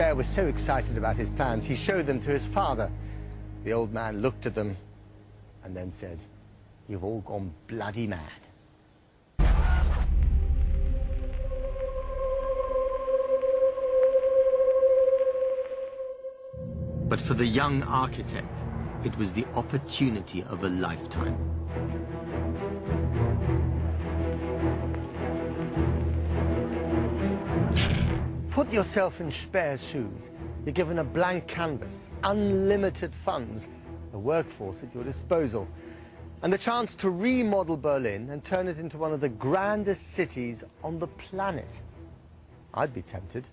Speer was so excited about his plans, he showed them to his father. The old man looked at them and then said, "You've all gone bloody mad." But for the young architect, it was the opportunity of a lifetime. Put yourself in Speer's shoes. You're given a blank canvas, unlimited funds, a workforce at your disposal, and the chance to remodel Berlin and turn it into one of the grandest cities on the planet. I'd be tempted.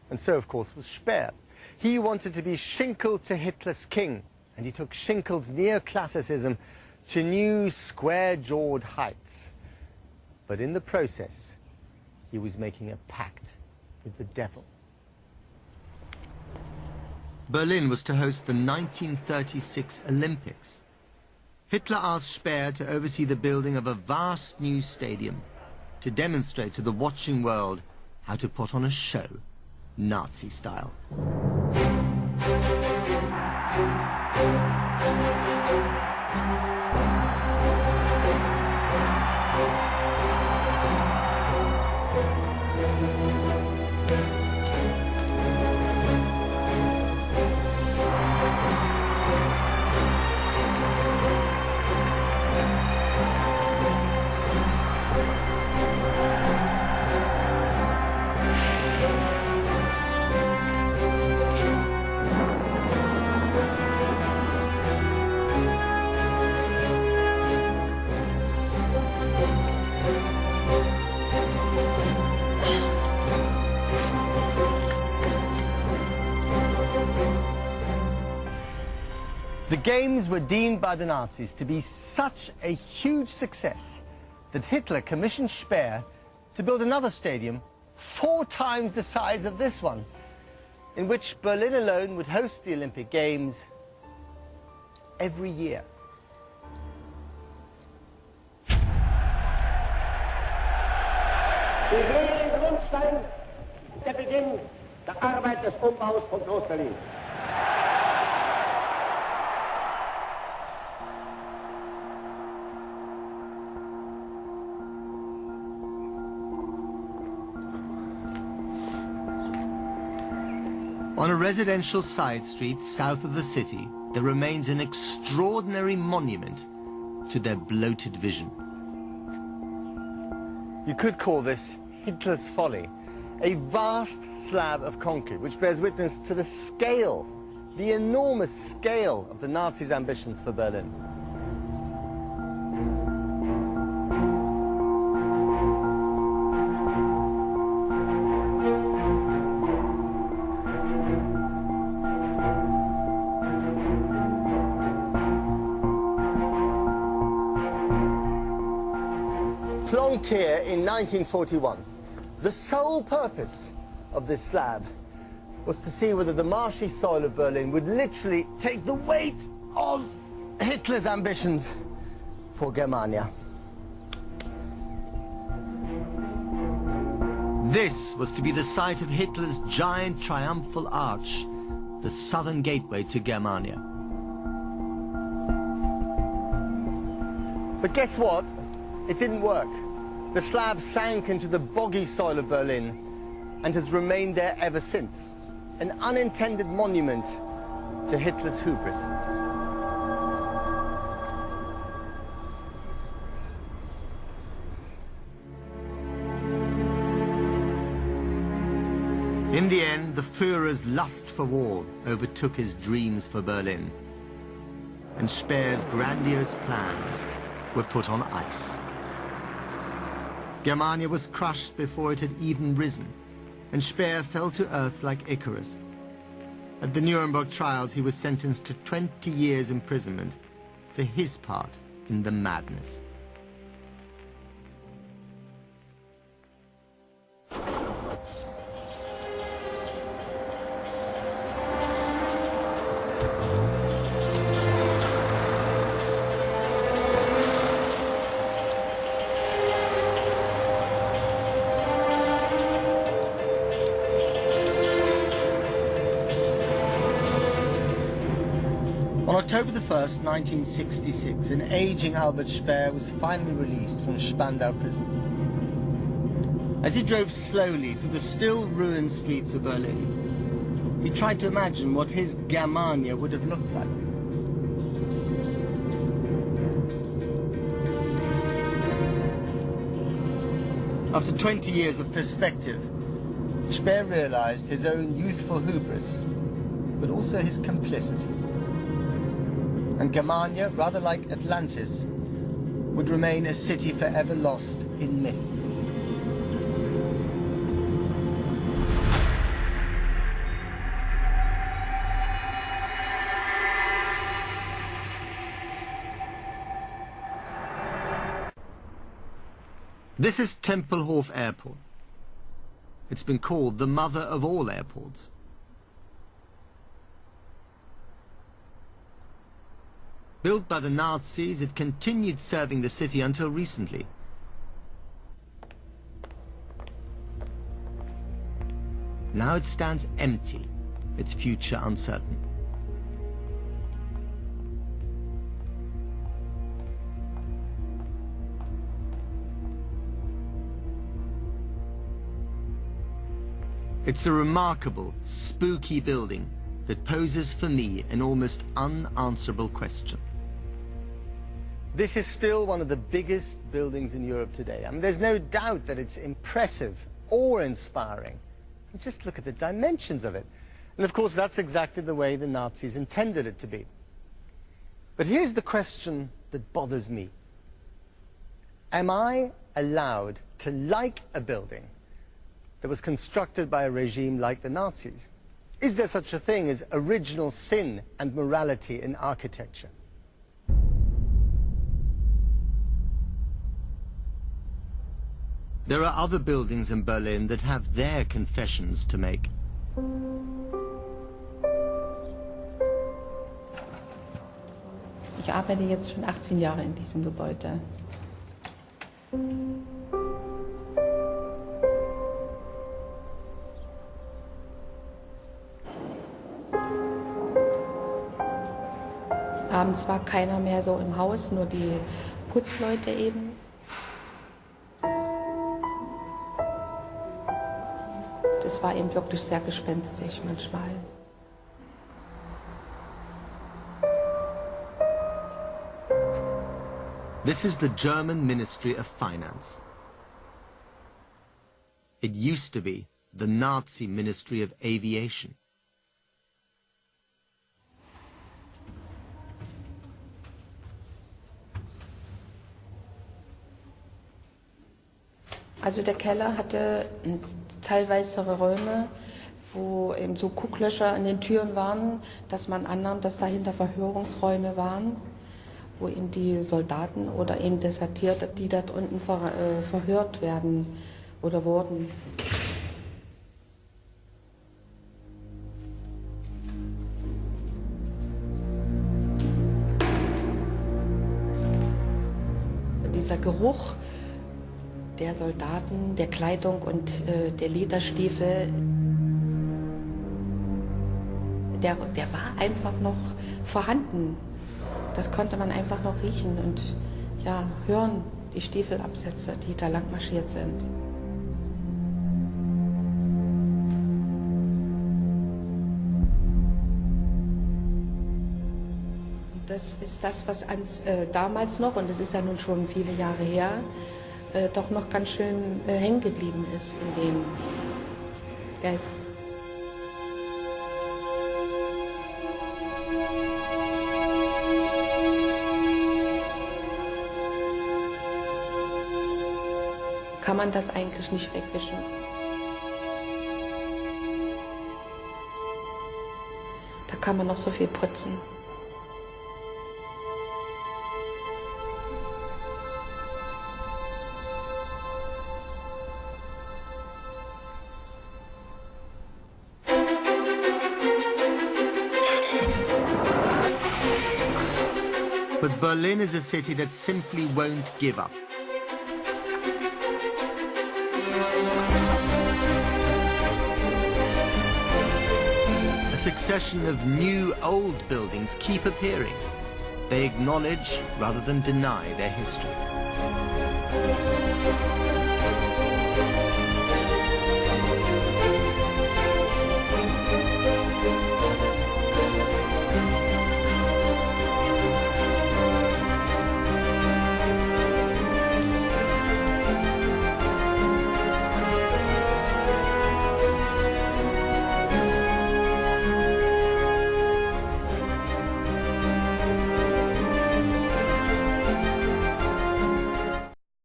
And so, of course, was Speer. He wanted to be Schinkel to Hitler's king, and he took Schinkel's neoclassicism to new square-jawed heights. But in the process, he was making a pact with the devil. Berlin was to host the 1936 Olympics. Hitler asked Speer to oversee the building of a vast new stadium to demonstrate to the watching world how to put on a show, Nazi style. The Games were deemed by the Nazis to be such a huge success that Hitler commissioned Speer to build another stadium 4 times the size of this one, in which Berlin alone would host the Olympic Games every year. Wir sehen den Grundstein, der Beginn der Arbeit des Umbaus von Groß-Berlin. On a residential side street south of the city, there remains an extraordinary monument to their bloated vision. You could call this Hitler's Folly, a vast slab of concrete which bears witness to the scale, the enormous scale of the Nazis' ambitions for Berlin. Here in 1941, the sole purpose of this slab was to see whether the marshy soil of Berlin would literally take the weight of Hitler's ambitions for Germania. This was to be the site of Hitler's giant triumphal arch, the southern gateway to Germania. But guess what? It didn't work. The slab sank into the boggy soil of Berlin and has remained there ever since, an unintended monument to Hitler's hubris. In the end, the Führer's lust for war overtook his dreams for Berlin, and Speer's grandiose plans were put on ice. Germania was crushed before it had even risen, and Speer fell to earth like Icarus. At the Nuremberg trials, he was sentenced to 20 years imprisonment for his part in the madness. On October the 1st, 1966, an aging Albert Speer was finally released from Spandau prison. As he drove slowly through the still ruined streets of Berlin, he tried to imagine what his Germania would have looked like. After 20 years of perspective, Speer realized his own youthful hubris, but also his complicity. And Germania, rather like Atlantis, would remain a city forever lost in myth. This is Tempelhof Airport. It's been called the mother of all airports. Built by the Nazis, it continued serving the city until recently. Now it stands empty, its future uncertain. It's a remarkable, spooky building that poses for me an almost unanswerable question. This is still one of the biggest buildings in Europe today. I mean, there's no doubt that it's impressive, awe-inspiring. Just look at the dimensions of it. And of course, that's exactly the way the Nazis intended it to be. But here's the question that bothers me. Am I allowed to like a building that was constructed by a regime like the Nazis? Is there such a thing as original sin and morality in architecture? There are other buildings in Berlin that have their confessions to make. Ich arbeite jetzt schon 18 Jahre in diesem Gebäude. Abends war keiner mehr so im Haus, nur die Putzleute eben. Das war eben wirklich sehr gespenstisch manchmal. This is the German Ministry of Finance. It used to be the Nazi Ministry of Aviation. Also der Keller hatte teilweise Räume, wo eben so Gucklöcher an den Türen waren, dass man annahm, dass dahinter Verhörungsräume waren, wo eben die Soldaten oder eben Desertierte, die dort unten verhört werden oder wurden. Dieser Geruch der Soldaten, der Kleidung und der Lederstiefel, der war einfach noch vorhanden. Das konnte man einfach noch riechen und ja, hören, die Stiefelabsätze, die da lang marschiert sind. Und das ist das, was damals noch, und das ist ja nun schon viele Jahre her, doch noch ganz schön hängen geblieben ist in den Geist. Kann man das eigentlich nicht wegwischen. Da kann man noch so viel putzen. But Berlin is a city that simply won't give up. A succession of new old buildings keep appearing. They acknowledge rather than deny their history.